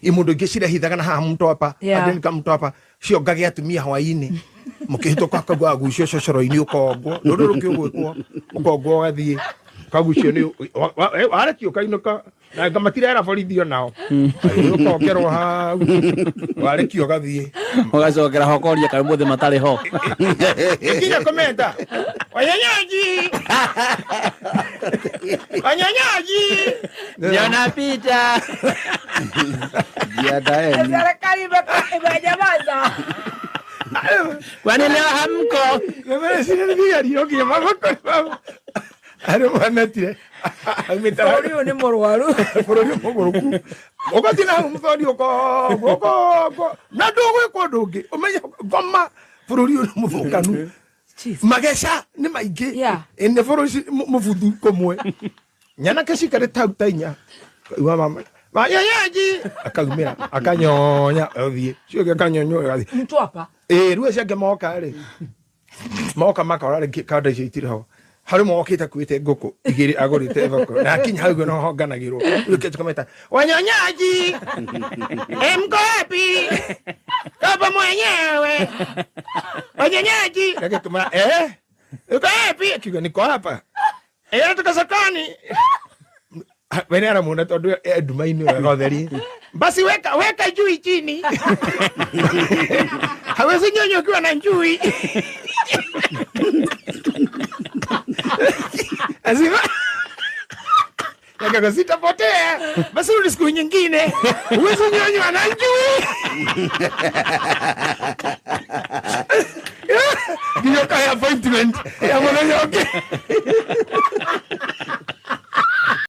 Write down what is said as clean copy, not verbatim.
imundu ngicira hithaga na haha mtopa adeni ka mtopa cio ngage atumia hwaini mukihituka kagwa gucio cocoro-ini ukongwo ndu rukiugwikwo ukongwo gathie kagucio ni arekio kainuka na ngamatira era borithi onao ukongerwo ha arekio gathie ugacokera hokoria kai muthe matari ho ikinya komenta wanyanyaji niona pita jiadaeni serikali imejamaza kwani leo hamko mimi sina nigari okay mama ari mwanatire Fororio ni morwaru fororio mogoroku ogatina mfodi oko na dogo ko doge umenya goma fororio ni mufukanu magesha ni maige ene fororio mufudu komwe nyana kashi kare tautainya wa mama mayayaji akagumira akanyonya othie cio akanyonyo gathi mtu hapa ruo ciake moka ri moka makorare kada citire ho hari mokita kwite ngoko igiri agorite thoko na kinya hau no honganagirwo ukete kometa wanyanyaji mkopi kaba mwenyewe wanyanyaji akituma uko wapi kigo niko hapa tuko sokoni wene ara muna tondu edumaini gatheri basi weka jui chini hawezi nyonyo kiwa na njui azima yaka sitapotea basi rudi siku nyingine uwezi nyonyo na njui ndio kaya appointment ya mwana yoke